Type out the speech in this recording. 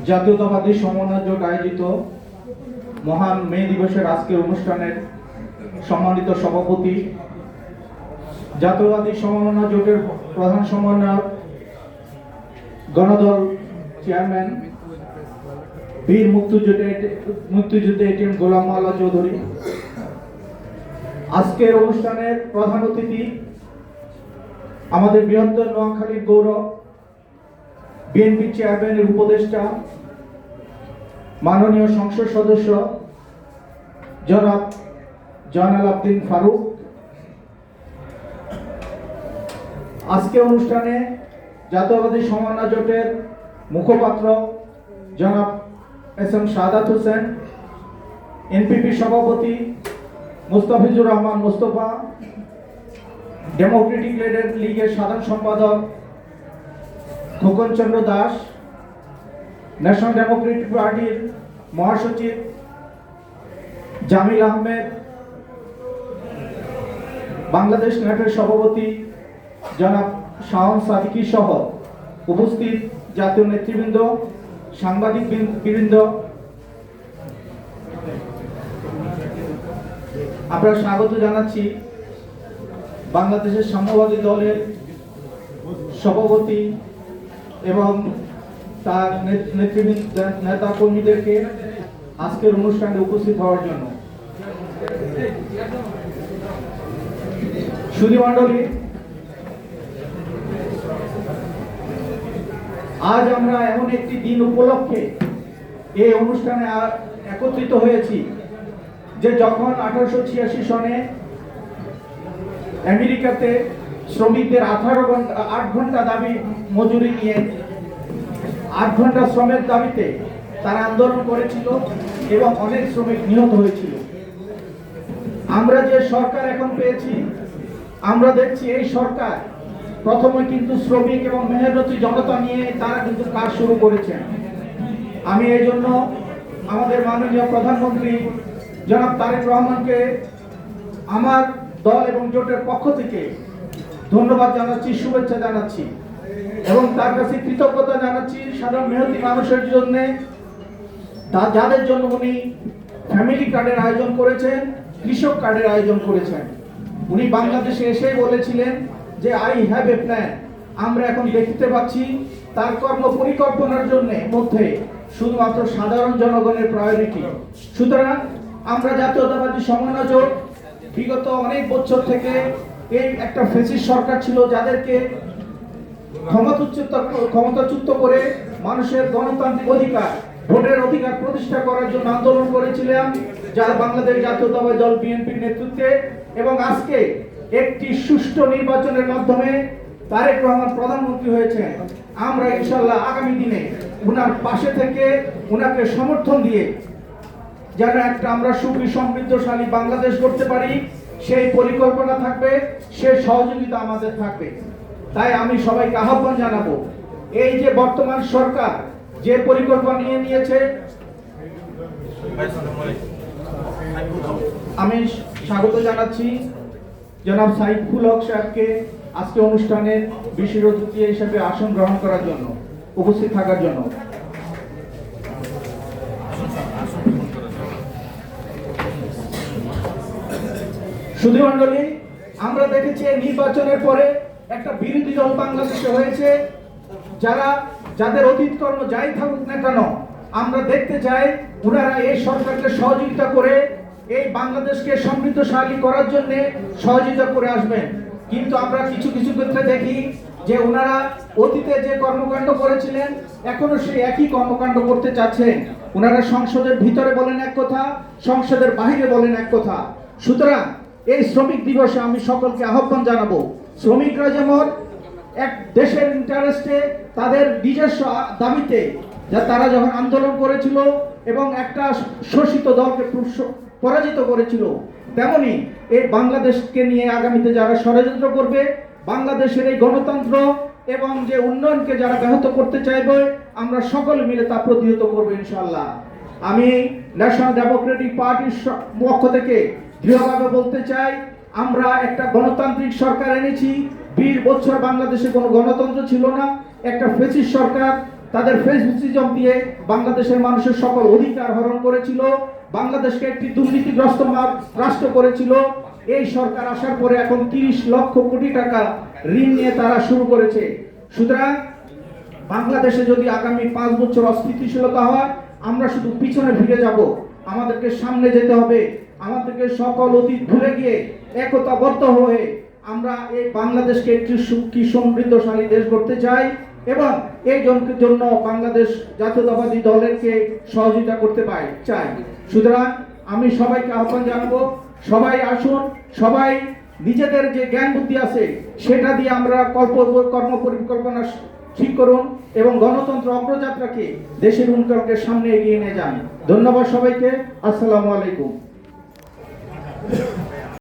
জাতীয়তাবাদী সমন্বয় জোট আয়োজিত মহান মে দিবসের আজকের অনুষ্ঠানের সম্মানিত সভাপতি, জাতীয়তাবাদী সমন্বয় জোটের প্রধান সমন্বয়ক, গণদল চেয়ারম্যান, বীর মুক্তিযুদ্ধ এটিএম গোলাম মাওলা চৌধুরী, আজকের অনুষ্ঠানের প্রধান অতিথি আমাদের বৃহত্তর নোয়াখালীর গৌরব, বিএনপি চেয়ারম্যানের উপদেষ্টা, মাননীয় সংসদ সদস্য জনাব জয়নাল আবদিন ফারুক। আজকে অনুষ্ঠানে জাতীয়তাবাদী সমন্বয় জোটের মুখপাত্র জনাব S M Shahadat Hossain, NPP সভাপতি মুস্তাফিজুর রহমান মোস্তফা, ডেমোক্রেটিক লীগের সাধারণ সম্পাদক খোকন চন্দ্র দাস, ন্যাশনাল ডেমোক্রেটিক পার্টির মহাসচিব জামিল আহমেদ, বাংলাদেশ ন্যাটের সভাপতি জনাব শাওন সাদিকি সহ উপস্থিত জাতীয় নেতৃবৃন্দ, সাংবাদিক বৃন্দ, আমরা স্বাগত জানাচ্ছি বাংলাদেশের সাম্যবাদী দলের সভাপতি এবং তার নেতা কর্মীদেরকে আজকের অনুষ্ঠানে উপস্থিত হওয়ার জন্য। সুধী মণ্ডলী, আজ আমরা এমন একটি দিন উপলক্ষে এই অনুষ্ঠানে একত্রিত হয়েছি যে যখন 1886 সনে আমেরিকাতে শ্রমিকদের 8 ঘন্টা দাবি মজুরি নিয়ে 8 ঘন্টা শ্রমের দাবিতে তারা আন্দোলন করেছিল এবং অনেক শ্রমিক নিহত হয়েছিল। আমরা যে সরকার এখন পেয়েছি, আমরা দেখছি এই সরকার প্রথমে কিন্তু শ্রমিক এবং মেহনতি জনতা নিয়ে তারা কিন্তু কাজ শুরু করেছেন। আমি এই জন্য আমাদের মাননীয় প্রধানমন্ত্রী জনাব তারেক রহমানকে আমার দল এবং জোটের পক্ষ থেকে ধন্যবাদ জানাচ্ছি, শুভেচ্ছা জানাচ্ছি এবং তার কাছে কৃতজ্ঞতা জানাচ্ছি সাধারণ মেহনতি মানুষের জন্য, যাদের জন্য উনি ফ্যামিলি কার্ডের আয়োজন করেছেন, কৃষক কার্ডের আয়োজন করেছেন। উনি বাংলাদেশে এসে বলেছিলেন যে আই হ্যাভ এ প্ল্যান। আমরা এখন দেখতে পাচ্ছি তার কর্ম পরিকল্পনার জন্য মধ্যে শুধুমাত্র সাধারণ জনগণের প্রায়োরিটি। সুতরাং আমরা জাতীয়তাবাদী সমন্বয় জোট বিগত অনেক বছর থেকে এই একটা ফ্যাসিস্ট সরকার ছিল যাদেরকে ক্ষমতাচ্যুত করে মানুষের গণতান্ত্রিক অধিকার, ভোটের অধিকার প্রতিষ্ঠা করার জন্য আন্দোলন করেছিলাম, যার বাংলাদেশ জাতীয়তাবাদী দল বিএনপির নেতৃত্বে। এবং আজকে একটি সুষ্ঠু নির্বাচনের মাধ্যমে তারেক রহমান প্রধানমন্ত্রী হয়েছেন। আমরা ইনশাআল্লাহ আগামী দিনে উনার পাশে থেকে উনাকে সমর্থন দিয়ে যেন একটা আমরা সুখী সমৃদ্ধশালী বাংলাদেশ করতে পারি, সেই পরিকল্পনা থাকবে, সেই সহযোগিতা আমাদের থাকবে। তাই আমি সবাইকে আহ্বান জানাবো, এই যে বর্তমান সরকার যে পরিকল্পনা নিয়ে নিয়েছে, আমি স্বাগত জানাচ্ছি জনাব সাইফুল হক সাহেবকে আজকে অনুষ্ঠানের বিশেষ অতিথি হিসেবে আসন গ্রহণ করার জন্য, উপস্থিত থাকার জন্য। সুধী মণ্ডলী, আমরা দেখেছি নির্বাচনের পরে একটা বিরোধী দল বাংলাদেশে হয়েছে, যাদের অতীত কর্ম যাই থাকুক না কেন, আমরা দেখতে চাই ওনারা এই সরকারকে সহযোগিতা করে এই বাংলাদেশকে সমৃদ্ধশালী করার জন্য সহযোগিতা করে আসবেন। কিন্তু আমরা কিছু কিছু ক্ষেত্রে দেখি যে ওনারা অতীতে যে কর্মকাণ্ড করেছিলেন এখনো সেই একই কর্মকাণ্ড করতে চাচ্ছেন। ওনারা সংসদের ভিতরে বলেন এক কথা, সংসদের বাইরে বলেন এক কথা। সুতরাং এই শ্রমিক দিবসে আমি সকলকে আহ্বান জানাবো, শ্রমিকরা যেমন এক দেশের ইন্টারেস্টে তাদের নিজস্ব দাবিতে যা তারা যখন আন্দোলন করেছিল এবং একটা শোষিত দলকে পরাজিত করেছিল, তেমনি এই বাংলাদেশকে নিয়ে আগামীতে যারা ষড়যন্ত্র করবে, বাংলাদেশের এই গণতন্ত্র এবং যে উন্নয়নকে যারা ব্যাহত করতে চাইবে, আমরা সকলে মিলে তা প্রতিহত করবো ইনশাআল্লাহ। আমি ন্যাশনাল ডেমোক্রেটিক পার্টির পক্ষ থেকে দৃঢ়ভাবে বলতে চাই, আমরা একটা গণতান্ত্রিক সরকার এনেছি। 20 বছর বাংলাদেশে কোনো গণতন্ত্র ছিল না, একটা ফ্যাসিস্ট সরকার তাদের ফেসিজম দিয়ে বাংলাদেশের মানুষের সকল অধিকার হরণ করেছিল, বাংলাদেশকে একটি দুর্নীতিগ্রস্ত রাষ্ট্র করেছিল। এই সরকার আসার পরে এখন 30 লক্ষ কোটি টাকা ঋণ নিয়ে তারা শুরু করেছে। সুতরাং বাংলাদেশে যদি আগামী 5 বছর অস্থিতিশীলতা হয়, আমরা শুধু পিছনে ফিরে যাব। আমাদেরকে সামনে যেতে হবে। আমাদেরকে সকল অতীত ভুলে গিয়ে একতাবদ্ধ হয়ে আমরা এই বাংলাদেশকে একটি সুখী সমৃদ্ধশালী দেশ করতে চাই এবং এই জন্য বাংলাদেশ জাতীয়তাবাদী দলেরকে সহযোগিতা করতে চাই। সুতরাং আমি সবাইকে আহ্বান জানাবো, সবাই আসুন, সবাই নিজেদের যে জ্ঞান বুদ্ধি আছে সেটা দিয়ে আমরা কর্ম পরিকল্পনা ঠিক করুন এবং গণতন্ত্র অগ্রযাত্রাকে দেশের উন্নয়নকে সামনে এগিয়ে নিয়ে যান। ধন্যবাদ সবাইকে। আসসালামু আলাইকুম।